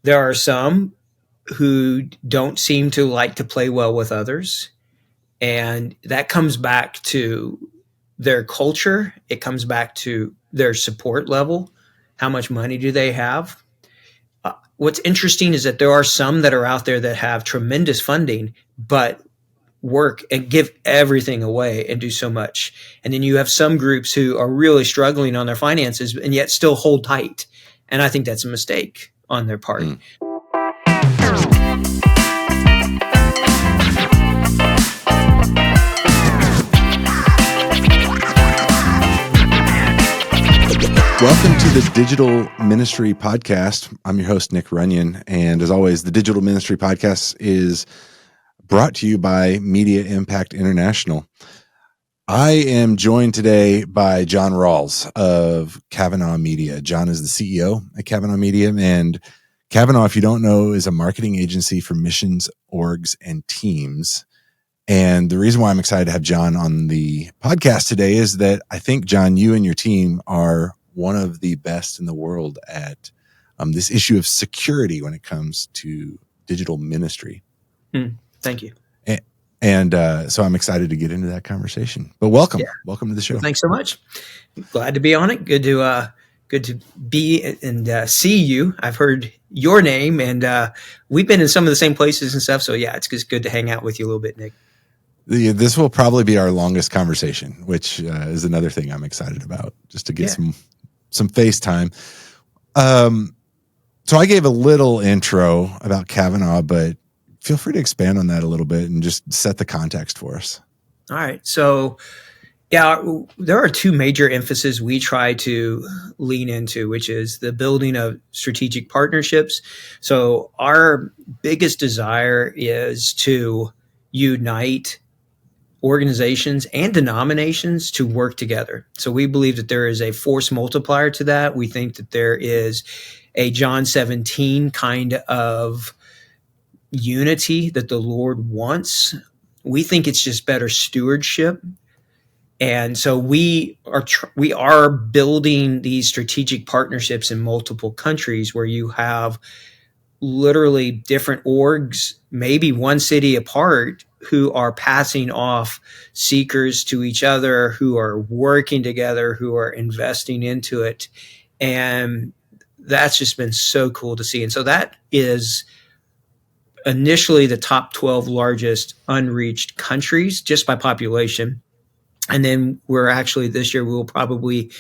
There are some who don't seem to like to play well with others. And that comes back to their culture. It comes back to their support level. How much money do they have? What's interesting is that there are some that are out there that have tremendous funding, but work and give everything away and do so much. And then you have some groups who are really struggling on their finances and yet still hold tight. And I think that's a mistake on their part. Welcome to the Digital Ministry Podcast. I'm your host, Nick Runyon. And as always, the Digital Ministry Podcast is brought to you by Media Impact International. I am joined today by Jon Ralls of Kavanah Media. Jon is the CEO at Kavanah Media. And Kavanah, if you don't know, is a marketing agency for missions, orgs, and teams. And the reason why I'm excited to have Jon on the podcast today is that I think, Jon, you and your team are one of the best in the world at this issue of security when it comes to digital ministry. Thank you. And so I'm excited to get into that conversation. But welcome to the show. Well, thanks so much. Glad to be on it. Good to be and see you. I've heard your name, and we've been in some of the same places and stuff. So yeah, it's just good to hang out with you a little bit, Nick. This will probably be our longest conversation, which is another thing I'm excited about, just to get some face time. So I gave a little intro about Kavanah, but feel free to expand on that a little bit and just set the context for us. All right. So yeah, there are two major emphases we try to lean into, which is the building of strategic partnerships. So our biggest desire is to unite organizations and denominations to work together. So we believe that there is a force multiplier to that. We think that there is a John 17 kind of unity that the Lord wants. We think it's just better stewardship. And so we are building these strategic partnerships in multiple countries where you have literally different orgs, maybe one city apart, who are passing off seekers to each other, who are working together, who are investing into it. And that's just been so cool to see. And so that is initially the top 12 largest unreached countries just by population. And then we're actually this year, we'll probably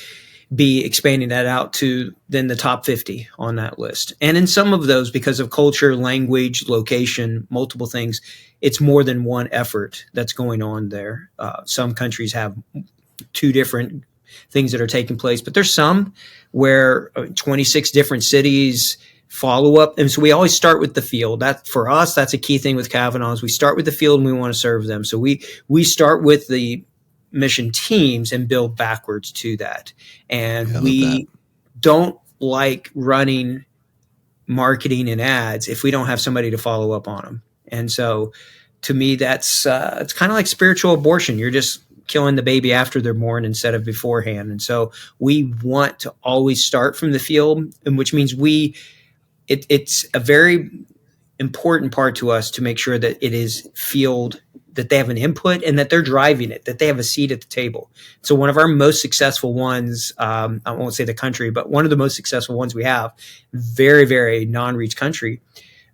be expanding that out to then the top 50 on that list. And in some of those, because of culture, language, location, multiple things, it's more than one effort that's going on there. Some countries have two different things that are taking place, but there's some where 26 different cities follow up. And so we always start with the field. That for us, that's a key thing with Kavanah is we start with the field and we want to serve them. So we start with the mission teams and build backwards to that. And we don't like running marketing and ads if we don't have somebody to follow up on them. And so to me, that's it's kind of like spiritual abortion. You're just killing the baby after they're born instead of beforehand. And so we want to always start from the field, and which means it's a very important part to us to make sure that it is field, that they have an input and that they're driving it, that they have a seat at the table. So one of our most successful ones, I won't say the country, but one of the most successful ones we have, very, very non-reach country.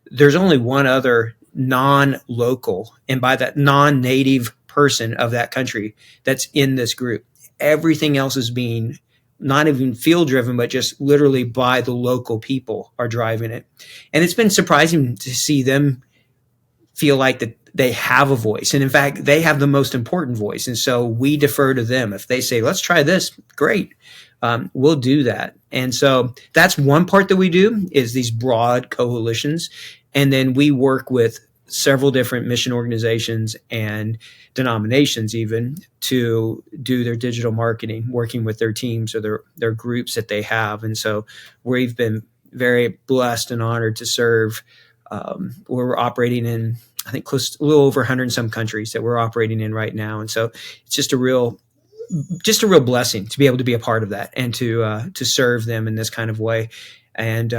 There's only one other non-local, and by that non-native person of that country that's in this group. Everything else is being not even field driven, but just literally by the local people are driving it. And it's been surprising to see them feel like that they have a voice. And in fact, they have the most important voice. And so we defer to them. If they say, let's try this, great. We'll do that. And so that's one part that we do is these broad coalitions. And then we work with several different mission organizations and denominations even to do their digital marketing, working with their teams or their groups that they have. And so we've been very blessed and honored to serve. We're operating in, I think, a little over 100 and some countries that we're operating in right now. And so it's just a real blessing to be able to be a part of that and to serve them in this kind of way. And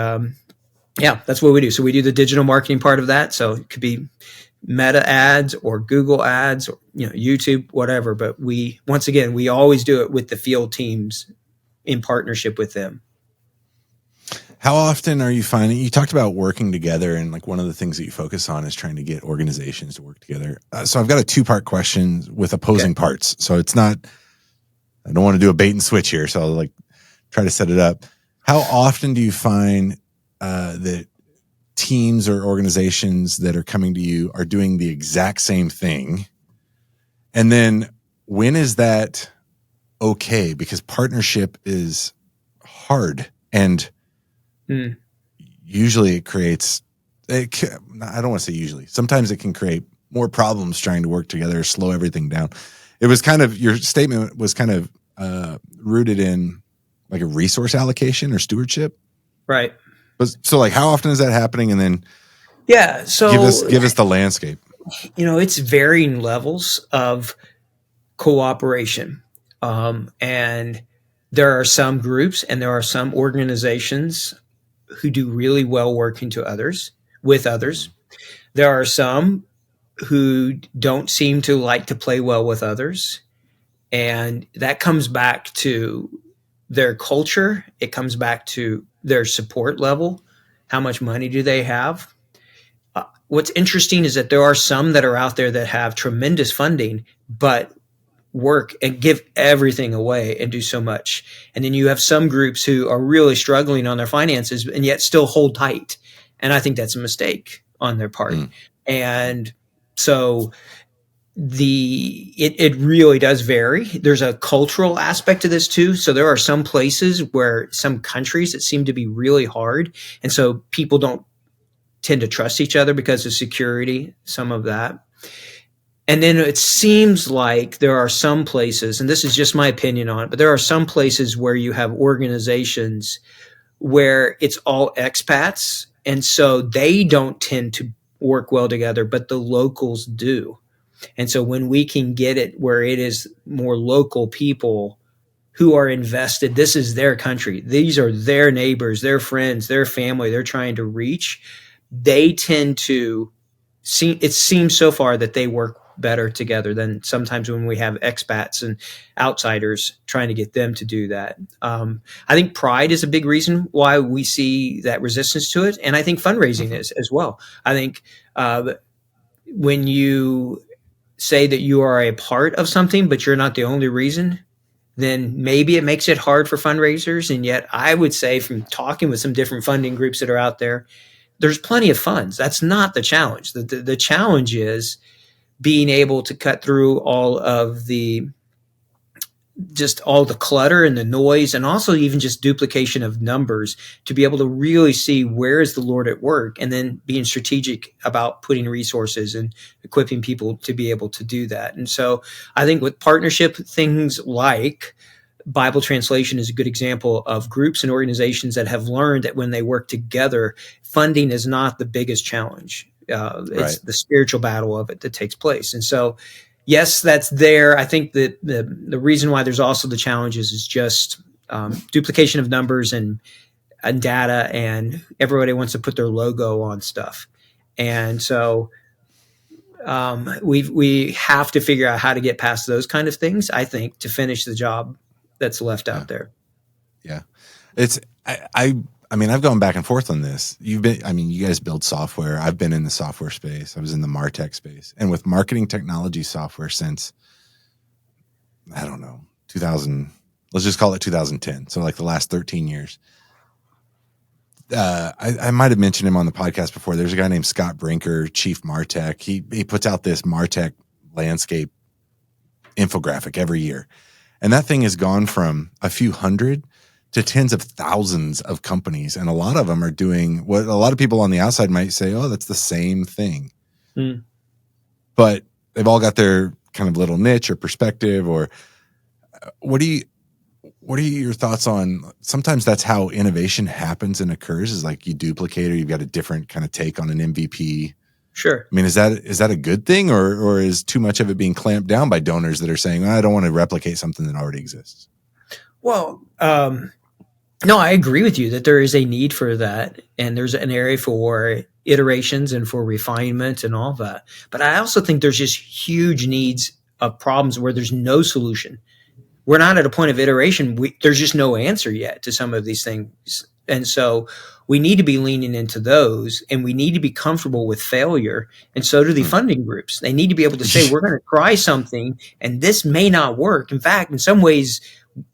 Yeah, that's what we do. So we do the digital marketing part of that. So it could be Meta ads or Google ads or YouTube, whatever. But once again, we always do it with the field teams in partnership with them. How often are you finding, you talked about working together, and like one of the things that you focus on is trying to get organizations to work together. So I've got a 2-part question with opposing parts. So it's not, I don't want to do a bait and switch here. So I'll like try to set it up. How often do you find that teams or organizations that are coming to you are doing the exact same thing? And then when is that okay? Because partnership is hard, and usually it creates, I don't want to say usually, sometimes it can create more problems trying to work together, slow everything down. It was kind of, your statement was kind of rooted in like a resource allocation or stewardship. Right. So like how often is that happening? And then so give us the landscape. It's varying levels of cooperation. And there are some groups and there are some organizations who do really well working with others. There are some who don't seem to like to play well with others. And that comes back to their culture. It comes back to their support level. How much money do they have? What's interesting is that there are some that are out there that have tremendous funding, but work and give everything away and do so much. And then you have some groups who are really struggling on their finances and yet still hold tight. And I think that's a mistake on their part. And so it really does vary. There's a cultural aspect to this too. So there are some places where some countries that seem to be really hard. And so people don't tend to trust each other because of security, some of that. And then it seems like there are some places, and this is just my opinion on it, but there are some places where you have organizations where it's all expats. And so they don't tend to work well together, but the locals do. And so when we can get it where it is more local people who are invested, this is their country. These are their neighbors, their friends, their family they're trying to reach. They tend to it seems so far that they work better together than sometimes when we have expats and outsiders trying to get them to do that. I think pride is a big reason why we see that resistance to it. And I think fundraising is as well. I think when you say that you are a part of something, but you're not the only reason, then maybe it makes it hard for fundraisers. And yet I would say from talking with some different funding groups that are out there, there's plenty of funds. That's not the challenge. The challenge is being able to cut through all the clutter and the noise, and also even just duplication of numbers to be able to really see where is the Lord at work, and then being strategic about putting resources and equipping people to be able to do that. And so I think with partnership, things like Bible translation is a good example of groups and organizations that have learned that when they work together, funding is not the biggest challenge. It's the spiritual battle of it that takes place. And so, yes, that's there. I think that the reason why there's also the challenges is just duplication of numbers and data, and everybody wants to put their logo on stuff. And so we have to figure out how to get past those kind of things, I think, to finish the job that's left out there. Yeah. It's, I mean, I've gone back and forth on this. You guys build software. I've been in the software space. I was in the MarTech space, and with marketing technology software since, I don't know, 2000, let's just call it 2010. So like the last 13 years. I might've mentioned him on the podcast before. There's a guy named Scott Brinker, Chief MarTech. He puts out this MarTech landscape infographic every year. And that thing has gone from a few hundred to tens of thousands of companies. And a lot of them are doing what a lot of people on the outside might say, oh, that's the same thing. But they've all got their kind of little niche or perspective. Or what are your thoughts on, sometimes that's how innovation happens and occurs, is like you duplicate, or you've got a different kind of take on an MVP. Sure. I mean, is that a good thing, or is too much of it being clamped down by donors that are saying, I don't want to replicate something that already exists? Well, No, I agree with you that there is a need for that, and there's an area for iterations and for refinement and all that. But I also think there's just huge needs of problems where there's no solution. We're not at a point of iteration. There's just no answer yet to some of these things. And so we need to be leaning into those, and we need to be comfortable with failure. And so do the Hmm. funding groups. They need to be able to say, we're going to try something and this may not work. In fact, in some ways,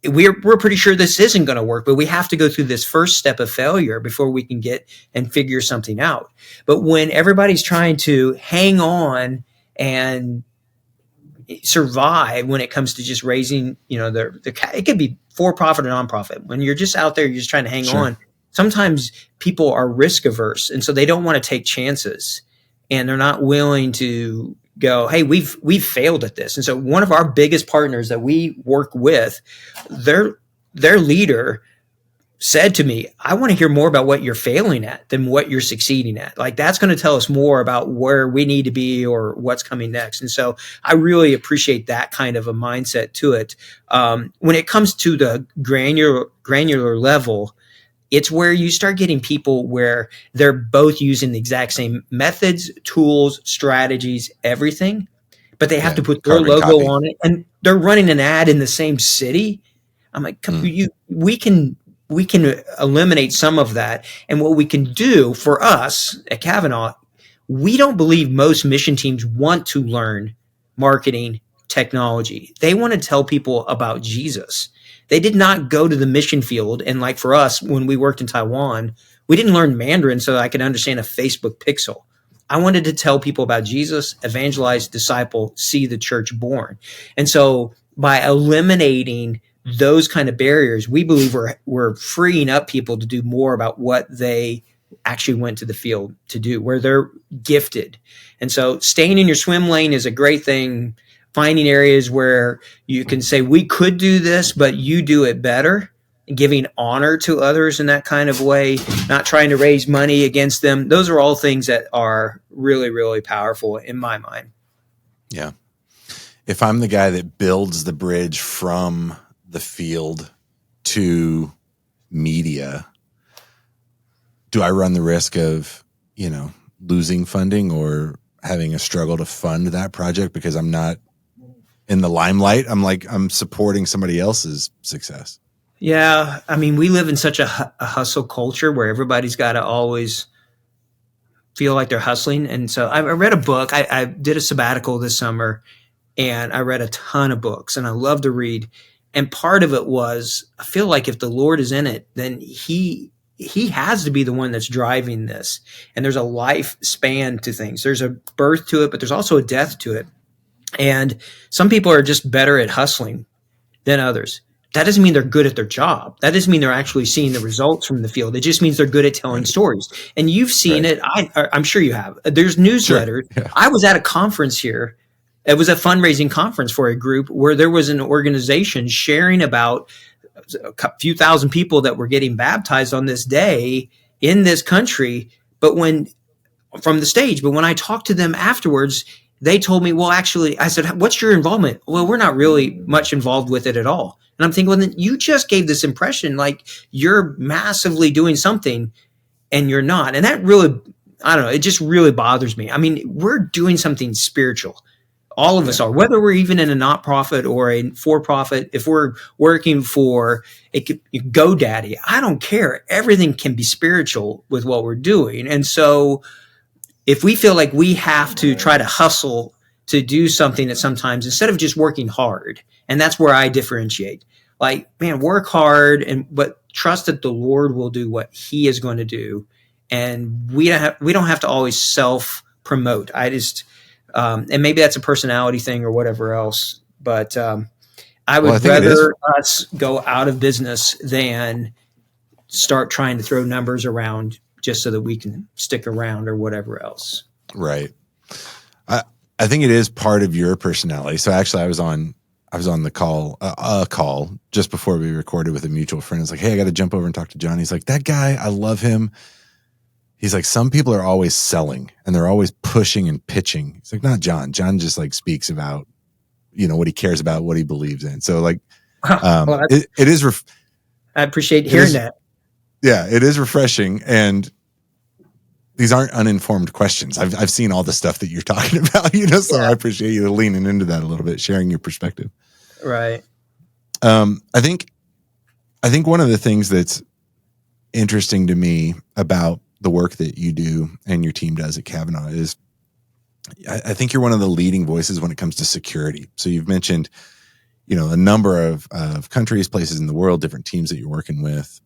we're pretty sure this isn't going to work, but we have to go through this first step of failure before we can get and figure something out. But when everybody's trying to hang on and survive when it comes to just raising, it could be for profit or nonprofit. When you're just out there, you're just trying to hang Sure. on. Sometimes people are risk averse, and so they don't want to take chances, and they're not willing to go, hey, we've failed at this. And so one of our biggest partners that we work with, their leader said to me, I want to hear more about what you're failing at than what you're succeeding at. Like, that's going to tell us more about where we need to be or what's coming next. And so I really appreciate that kind of a mindset to it. When it comes to the granular level, it's where you start getting people where they're both using the exact same methods, tools, strategies, everything, but they have to put their Carbon logo copy. on it, and they're running an ad in the same city. I'm like, we can eliminate some of that. And what we can do for us at Kavanah, we don't believe most mission teams want to learn marketing technology. They want to tell people about Jesus. They did not go to the mission field. And like for us, when we worked in Taiwan, we didn't learn Mandarin so I could understand a Facebook pixel. I wanted to tell people about Jesus, evangelize, disciple, see the church born. And so by eliminating those kind of barriers, we believe we're freeing up people to do more about what they actually went to the field to do, where they're gifted. And so staying in your swim lane is a great thing. Finding areas where you can say, we could do this, but you do it better. Giving honor to others in that kind of way, not trying to raise money against them. Those are all things that are really, really powerful in my mind. Yeah. If I'm the guy that builds the bridge from the field to media, do I run the risk of, losing funding or having a struggle to fund that project because I'm not in the limelight? I'm supporting somebody else's success. Yeah. I mean, we live in such a hustle culture where everybody's got to always feel like they're hustling. And so I read a book. I did a sabbatical this summer, and I read a ton of books, and I love to read. And part of it was, I feel like if the Lord is in it, then he has to be the one that's driving this. And there's a lifespan to things. There's a birth to it, but there's also a death to it. And some people are just better at hustling than others. That doesn't mean they're good at their job. That doesn't mean they're actually seeing the results from the field. It just means they're good at telling stories. And you've seen it. I'm sure you have. There's newsletters. Sure. Yeah. I was at a conference here. It was a fundraising conference for a group where there was an organization sharing about a few thousand people that were getting baptized on this day in this country. But from the stage, but when I talked to them afterwards, they told me, well, actually, I said, what's your involvement? Well, we're not really much involved with it at all. And I'm thinking, well, then you just gave this impression like you're massively doing something and you're not. And that really, I don't know, it just really bothers me. I mean, we're doing something spiritual. All of us are, whether we're even in a not-profit or a for-profit, if we're working for GoDaddy, I don't care. Everything can be spiritual with what we're doing. And so if we feel like we have to try to hustle to do something that sometimes, instead of just working hard, and that's where I differentiate, like, man, work hard, but trust that the Lord will do what he is going to do. And we don't have to always self-promote. And maybe that's a personality thing or whatever else, but I would rather us go out of business than start trying to throw numbers around just so that we can stick around or whatever else. Right. I think it is part of your personality. So actually I was on the call, a call just before we recorded with a mutual friend. It's like, hey, I got to jump over and talk to John. He's like, that guy, I love him. He's like, some people are always selling and they're always pushing and pitching. He's like, not John. John just like speaks about, what he cares about, what he believes in. So like, it is, I appreciate It hearing is, that. yeah, it is refreshing. And these aren't uninformed questions. I've seen all the stuff that you're talking about, so I Yeah. appreciate you leaning into that a little bit, sharing your perspective. Right. I think one of the things that's interesting to me about the work that you do and your team does at Kavanah is I think you're one of the leading voices when it comes to security. So you've mentioned, a number of countries, places in the world, different teams that you're working with.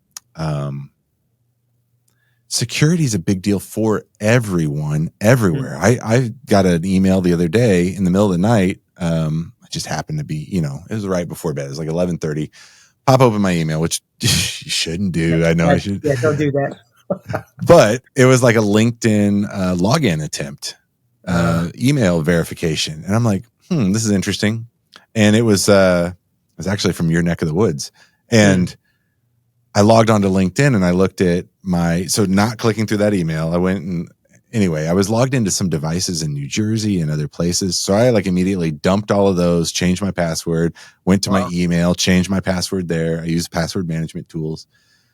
Security is a big deal for everyone, everywhere. I got an email the other day in the middle of the night. It just happened to be, it was right before bed. It was like 11:30. Pop open my email, which you shouldn't do. I know I should. Yeah, don't do that. But it was like a LinkedIn login attempt, email verification. And I'm like, this is interesting. And it was actually from your neck of the woods. And I logged onto LinkedIn and I looked at so not clicking through that email, I went and anyway, I was logged into some devices in New Jersey and other places. So I immediately dumped all of those, changed my password, went to my email, changed my password there. I used password management tools.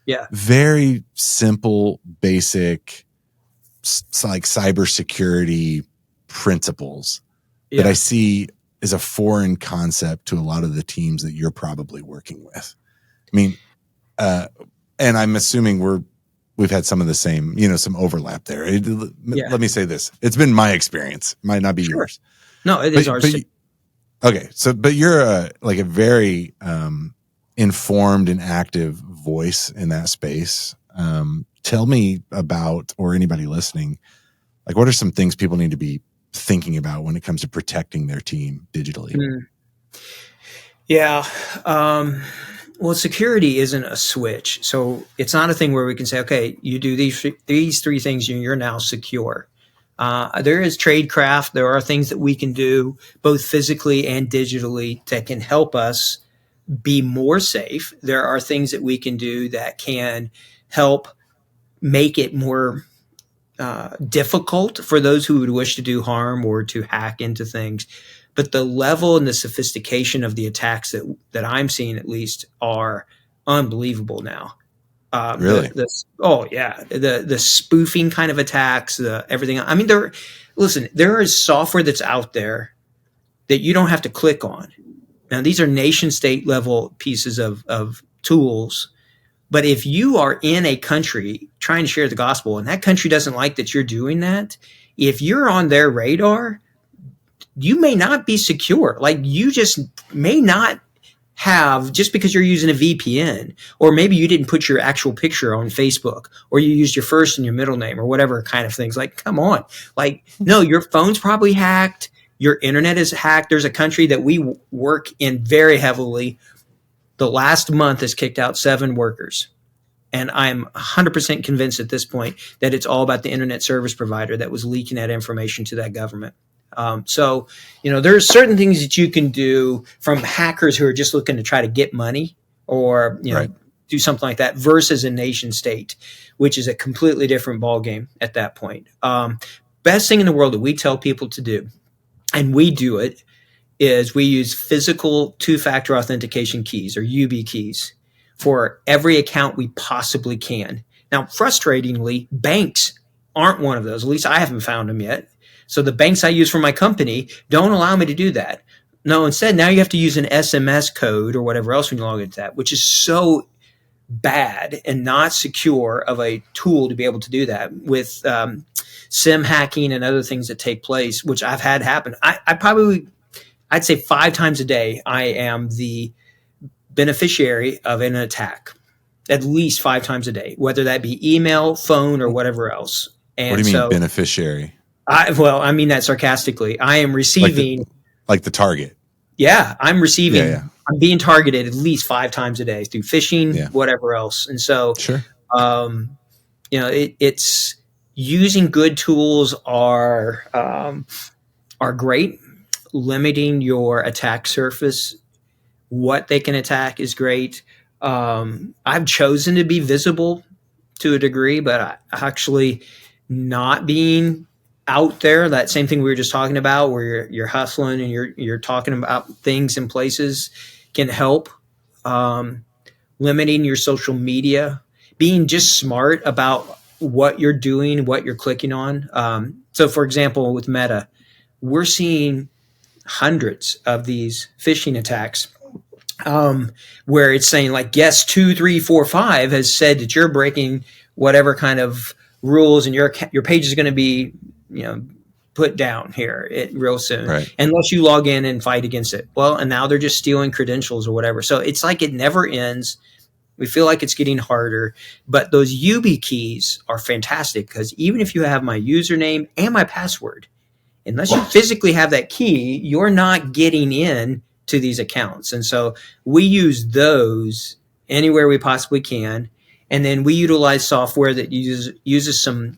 Yeah. Very simple, basic, like cybersecurity principles that I see as a foreign concept to a lot of the teams that you're probably working with. I mean, and I'm assuming we've had some of the same, some overlap there. Let me say this. It's been my experience. Might not be yours. No, it is ours too. Okay. So, but you're a very informed and active voice in that space. Tell me about, or anybody listening, what are some things people need to be thinking about when it comes to protecting their team digitally? Yeah. Well, security isn't a switch. So it's not a thing where we can say, okay, you do these three things and you're now secure. There is tradecraft. There are things that we can do both physically and digitally that can help us be more safe. There are things that we can do that can help make it more difficult for those who would wish to do harm or to hack into things. But the level and the sophistication of the attacks that I'm seeing, at least, are unbelievable now. Really? The spoofing kind of attacks, everything. I mean, there is software that's out there that you don't have to click on. Now, these are nation state level pieces of tools. But if you are in a country trying to share the gospel and that country doesn't like that you're doing that, if you're on their radar, you may not be secure. You just may not have, just because you're using a VPN, or maybe you didn't put your actual picture on Facebook, or you used your first and your middle name or whatever kind of things. Come on. No, your phone's probably hacked. Your internet is hacked. There's a country that we work in very heavily. The last month has kicked out 7 workers. And I'm 100% convinced at this point that it's all about the internet service provider that was leaking that information to that government. So, there's certain things that you can do from hackers who are just looking to try to get money or, do something like that versus a nation state, which is a completely different ballgame at that point. Best thing in the world that we tell people to do, and we do it, is we use physical two-factor authentication keys, or UB keys, for every account we possibly can. Now, frustratingly, banks aren't one of those. At least I haven't found them yet. So the banks I use for my company don't allow me to do that. No, instead, now you have to use an SMS code or whatever else when you log into that, which is so bad and not secure of a tool to be able to do that with SIM hacking and other things that take place, which I've had happen. I'd say 5 times a day, I am the beneficiary of an attack, at least 5 times a day, whether that be email, phone, or whatever else. And what do you mean beneficiary? I mean that sarcastically. I am receiving like the target. Yeah, I'm receiving. Yeah. I'm being targeted at least 5 times a day through phishing, whatever else. And so, sure. It's using good tools are great. Limiting your attack surface, what they can attack, is great. I've chosen to be visible to a degree, but actually not being out there, that same thing we were just talking about, where you're hustling and you're talking about things in places, can help. One limiting your social media, being just smart about what you're doing, what you're clicking on. So, for example, with Meta, we're seeing hundreds of these phishing attacks, where it's saying like guest 2345 has said that you're breaking whatever kind of rules, and your page is going to be, put down here real soon, Right. unless you log in and fight against it. Well, and now they're just stealing credentials or whatever. So it's like it never ends. We feel like it's getting harder, but those UB keys are fantastic, because even if you have my username and my password, unless you physically have that key, you're not getting in to these accounts. And so we use those anywhere we possibly can. And then we utilize software that uses some,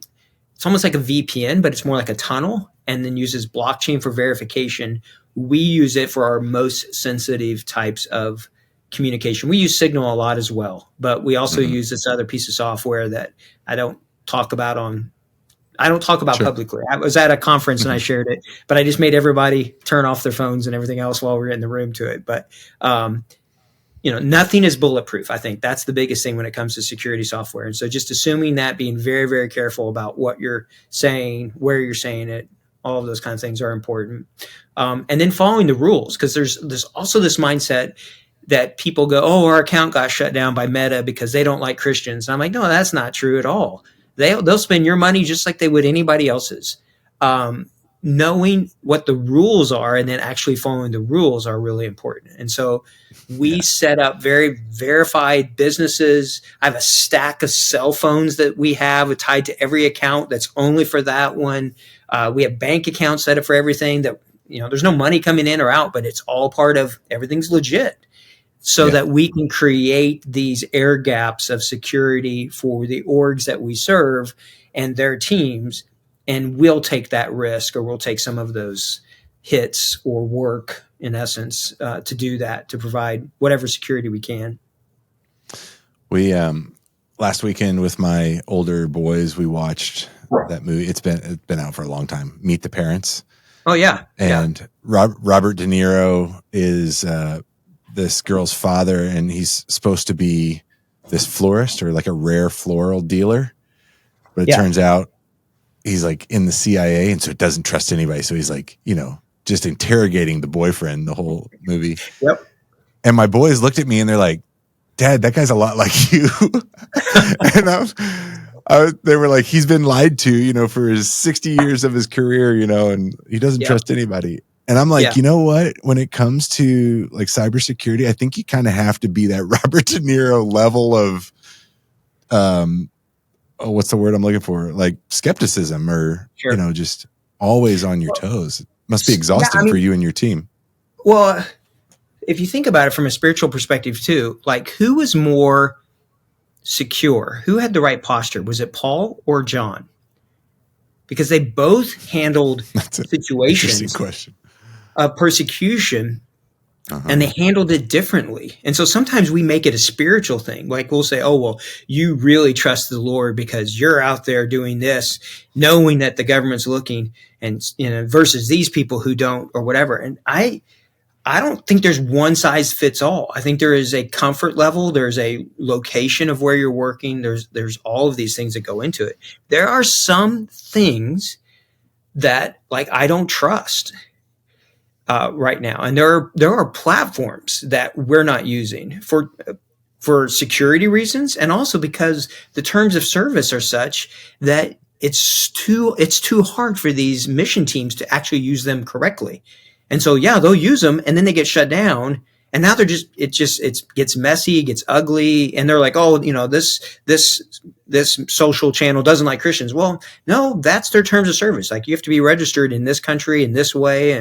it's almost like a VPN, but it's more like a tunnel, and then uses blockchain for verification. We use it for our most sensitive types of communication. We use Signal a lot as well, but we also use this other piece of software that I don't talk about Sure. publicly. I was at a conference and I shared it, but I just made everybody turn off their phones and everything else while we were in the room to it. But, nothing is bulletproof. I think that's the biggest thing when it comes to security software. And so just assuming that, being very, very careful about what you're saying, where you're saying it, all of those kinds of things are important. And then following the rules, because there's also this mindset that people go, oh, our account got shut down by Meta because they don't like Christians. And I'm like, no, that's not true at all. They'll spend your money just like they would anybody else's. Knowing what the rules are and then actually following the rules are really important. And so we set up very verified businesses. I have a stack of cell phones that we have tied to every account that's only for that one. We have bank accounts set up for everything that, there's no money coming in or out, but it's all part of, everything's legit. So that we can create these air gaps of security for the orgs that we serve and their teams. And we'll take that risk, or we'll take some of those hits or work, in essence, to do that, to provide whatever security we can. We last weekend with my older boys, we watched that movie. It's been out for a long time. Meet the Parents. Oh yeah, and Robert De Niro is this girl's father, and he's supposed to be this florist or like a rare floral dealer, but it turns out he's like in the CIA, and so it doesn't trust anybody. So he's like, just interrogating the boyfriend the whole movie. Yep. And my boys looked at me and they're like, Dad, that guy's a lot like you. And they were like, he's been lied to, for his 60 years of his career, and he doesn't trust anybody. And I'm like, you know what? When it comes to like cybersecurity, I think you kind of have to be that Robert De Niro level of, what's the word I'm looking for? Like skepticism, or, just always on your toes. It must be exhausting for you and your team. Well, if you think about it from a spiritual perspective too, like who was more secure? Who had the right posture? Was it Paul or John? Because they both handled situations of persecution, and they handled it differently. And so sometimes we make it a spiritual thing. Like we'll say, oh, well, you really trust the Lord because you're out there doing this, knowing that the government's looking, and versus these people who don't, or whatever. And I don't think there's one size fits all. I think there is a comfort level. There's a location of where you're working. There's all of these things that go into it. There are some things that like I don't trust right now, and there are platforms that we're not using for security reasons, and also because the terms of service are such that it's too hard for these mission teams to actually use them correctly. And so, they'll use them and then they get shut down. And now it gets messy, it gets ugly. And they're like, oh, this social channel doesn't like Christians. Well, no, that's their terms of service. Like you have to be registered in this country in this way.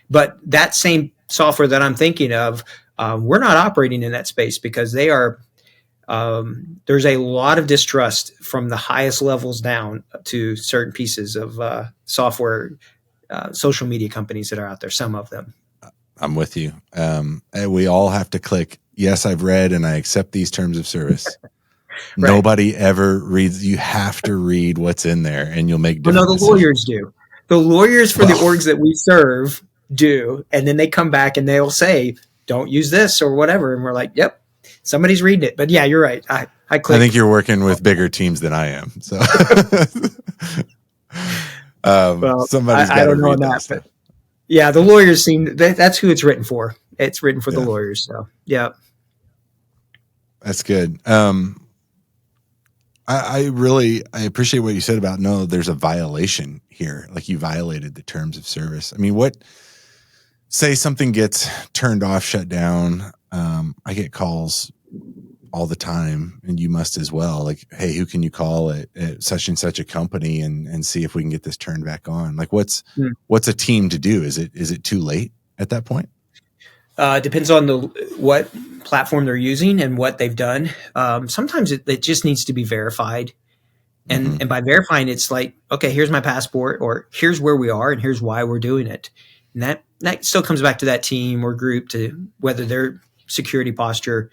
But that same software that I'm thinking of, we're not operating in that space because they are, there's a lot of distrust from the highest levels down to certain pieces of software, social media companies that are out there, some of them. I'm with you. And we all have to click, yes, I've read and I accept these terms of service. Right. Nobody ever reads. You have to read what's in there and you'll make different decisions. The lawyers do. The lawyers for the orgs that we serve do. And then they come back and they'll say, don't use this or whatever. And we're like, yep. Somebody's reading it. But yeah, you're right. I I think click. you're working with bigger teams than I am. So Well, somebody's I got to don't know on read that that, stuff. but yeah, the lawyers that's who it's written for. It's written for the Yeah, lawyers. So yeah. that's good. I appreciate what you said about, no, there's a violation here. Like, you violated the terms of service. I mean, say something gets turned off, shut down. I get calls all the time, and you must as well. Like, hey, who can you call at such and such a company and see if we can get this turned back on? Like, what's a team to do? Is it too late at that point? Depends on what platform they're using and what they've done. Sometimes it just needs to be verified. And by verifying, it's like, okay, here's my passport, or here's where we are, and here's why we're doing it. And that still comes back to that team or group, to whether their security posture.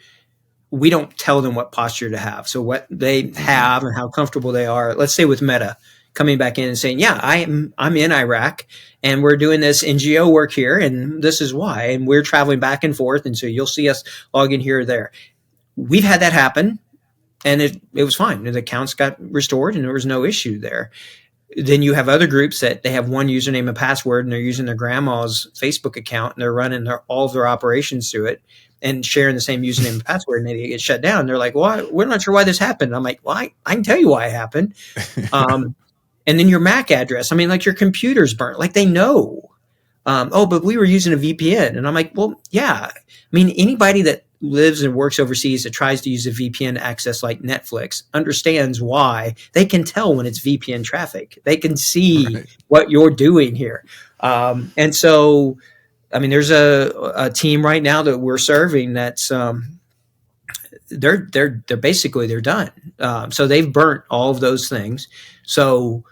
We don't tell them what posture to have. So what they have and how comfortable they are. Let's say with Meta coming back in and saying, yeah, I'm in Iraq and we're doing this NGO work here, and this is why, and we're traveling back and forth, and so you'll see us log in here or there. We've had that happen, and it was fine. The accounts got restored, and there was no issue there. Then you have other groups that they have one username and password, and they're using their grandma's Facebook account, and they're running all of their operations through it and sharing the same username and password, and they get shut down. They're like, well, we're not sure why this happened. I'm like, well, I can tell you why it happened. And then your MAC address. I mean, like, your computer's burnt. Like, they know. Oh, but we were using a VPN. And I'm like, well, yeah. I mean, anybody that lives and works overseas that tries to use a VPN to access like Netflix understands why. They can tell when it's VPN traffic. They can see what you're doing here. And so, I mean, there's a team right now that we're serving that's they're basically they're done. So they've burnt all of those things. So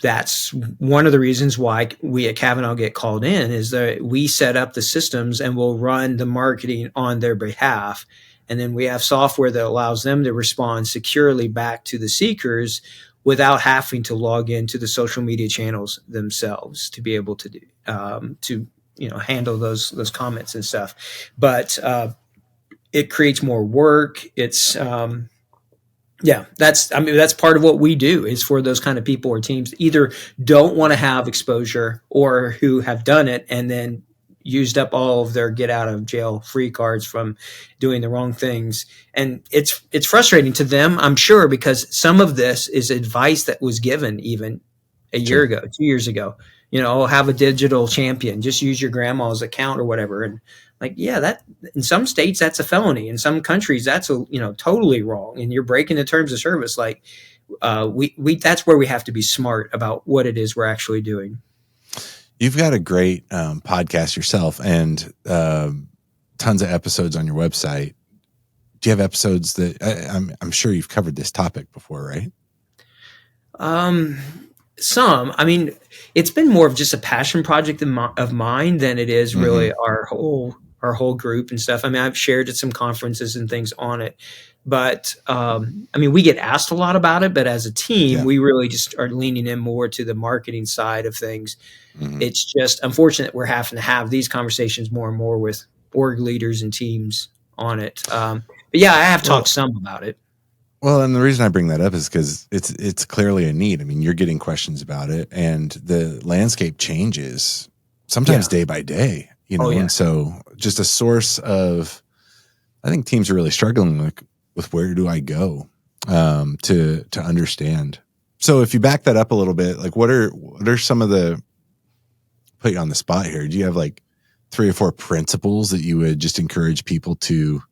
that's one of the reasons why we at Kavanah get called in, is that we set up the systems and we'll run the marketing on their behalf. And then we have software that allows them to respond securely back to the seekers without having to log into the social media channels themselves to be able to do, handle those comments and stuff. But it creates more work. It's that's part of what we do, is for those kind of people or teams that either don't want to have exposure, or who have done it and then used up all of their get out of jail free cards from doing the wrong things. And it's frustrating to them, I'm sure, because some of this is advice that was given even a year ago, 2 years ago. Have a digital champion, just use your grandma's account or whatever. And like, yeah, that in some states that's a felony. In some countries that's totally wrong, and you're breaking the terms of service. Like, we that's where we have to be smart about what it is we're actually doing. You've got a great podcast yourself, and tons of episodes on your website. Do you have episodes that I'm sure you've covered this topic before, right? Some. I mean, it's been more of just a passion project of mine than it is really our whole group and stuff. I mean, I've shared at some conferences and things on it, but we get asked a lot about it. But as a team, we really just are leaning in more to the marketing side of things. It's just unfortunate we're having to have these conversations more and more with org leaders and teams on it. But yeah, I have talked some about it. Well, and the reason I bring that up is because it's clearly a need. I mean, you're getting questions about it, and the landscape changes sometimes day by day, and so just a source of, I think teams are really struggling with where do I go to understand. So if you back that up a little bit, like what are some of the, put you on the spot here, do you have like 3 or 4 principles that you would just encourage people to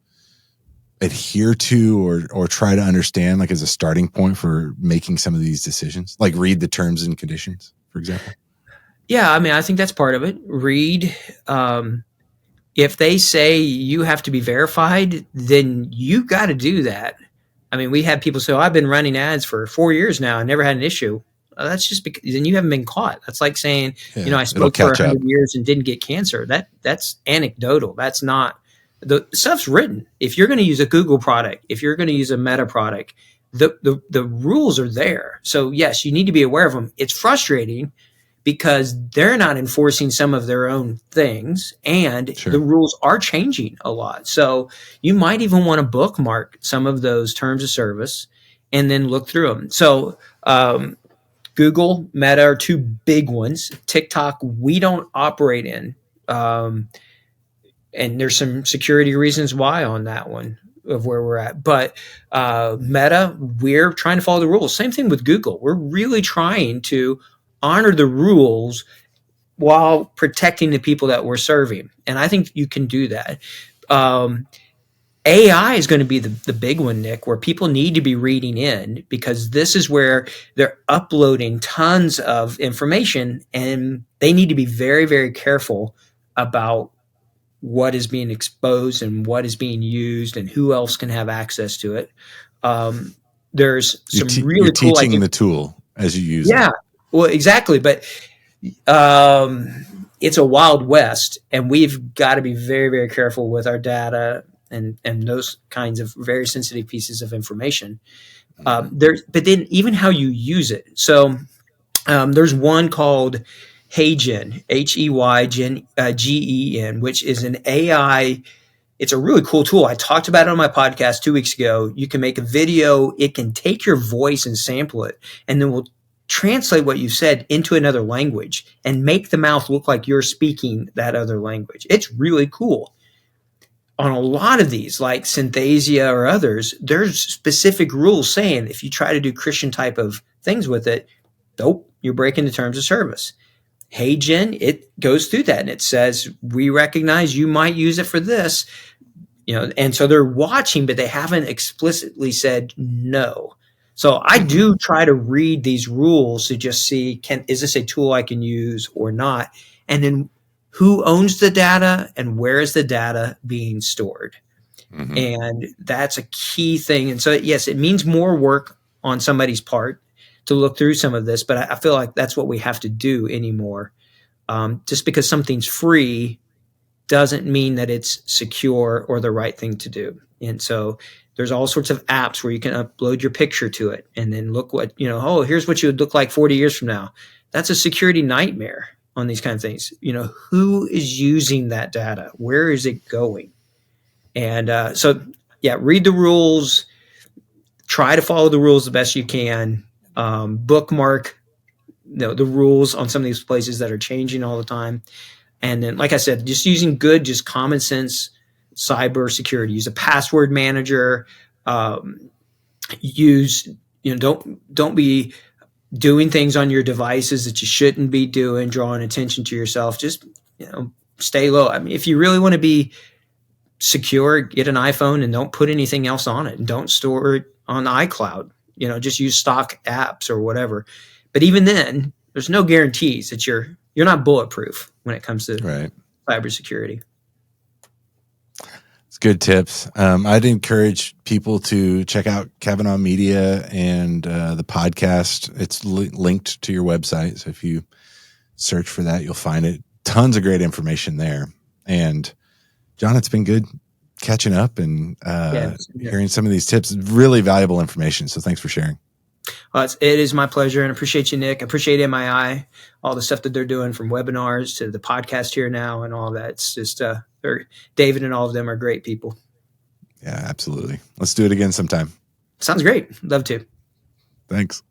adhere to or try to understand, like as a starting point for making some of these decisions? Like read the terms and conditions, for example. Yeah, I mean, I think that's part of it. Read. If they say you have to be verified, then you got to do that. I mean, we had people say, I've been running ads for 4 years now. I never had an issue. That's just because then you haven't been caught. That's like saying, I smoked for 100 years and didn't get cancer. That's anecdotal. That's not, the stuff's written. If you're going to use a Google product, if you're going to use a Meta product, the rules are there. So yes, you need to be aware of them. It's frustrating because they're not enforcing some of their own things, and Sure. the rules are changing a lot. So you might even want to bookmark some of those terms of service and then look through them. So Google, Meta are two big ones. TikTok, we don't operate in. And there's some security reasons why on that one of where we're at. But Meta, we're trying to follow the rules. Same thing with Google. We're really trying to honor the rules while protecting the people that we're serving. And I think you can do that. AI is going to be the big one, Nick, where people need to be reading in, because this is where they're uploading tons of information, and they need to be very, very careful about what is being exposed and what is being used and who else can have access to it. There's some really you're cool, teaching the tool as you use it. Yeah, well, exactly. But it's a wild west, and we've got to be very, very careful with our data and those kinds of very sensitive pieces of information. But then even how you use it. So there's one called HeyGen, HeyGen, which is an AI. It's a really cool tool. I talked about it on my podcast 2 weeks ago. You can make a video. It can take your voice and sample it, and then we'll translate what you said into another language and make the mouth look like you're speaking that other language. It's really cool. On a lot of these, like Synthesia or others, there's specific rules saying if you try to do Christian type of things with it, nope, you're breaking the terms of service. HeyGen, it goes through that and it says, we recognize you might use it for this, and so they're watching, but they haven't explicitly said no. So I do try to read these rules to just see, is this a tool I can use or not? And then who owns the data and where is the data being stored? Mm-hmm. And that's a key thing. And so, yes, it means more work on somebody's part to look through some of this, but I feel like that's what we have to do anymore. Just because something's free doesn't mean that it's secure or the right thing to do. And so there's all sorts of apps where you can upload your picture to it and then look what, here's what you would look like 40 years from now. That's a security nightmare on these kind of things. Who is using that data? Where is it going? And read the rules, try to follow the rules the best you can, bookmark the rules on some of these places that are changing all the time. And then, like I said, just using good, just common sense cyber security. Use a password manager. Don't be doing things on your devices that you shouldn't be doing, drawing attention to yourself. Just stay low. I mean, if you really want to be secure, get an iPhone and don't put anything else on it, and don't store it on iCloud. Just use stock apps or whatever. But even then, there's no guarantees that you're not bulletproof when it comes to cybersecurity. It's good tips. I'd encourage people to check out Kavanah Media and the podcast. It's linked to your website. So if you search for that, you'll find it. Tons of great information there. And Jon, it's been good catching up and hearing some of these tips. Really valuable information. So thanks for sharing. It is my pleasure, and I appreciate you, Nick. I appreciate MII, all the stuff that they're doing, from webinars to the podcast here now and all that. It's just David and all of them are great people. Yeah, absolutely. Let's do it again sometime. Sounds great. Love to. Thanks.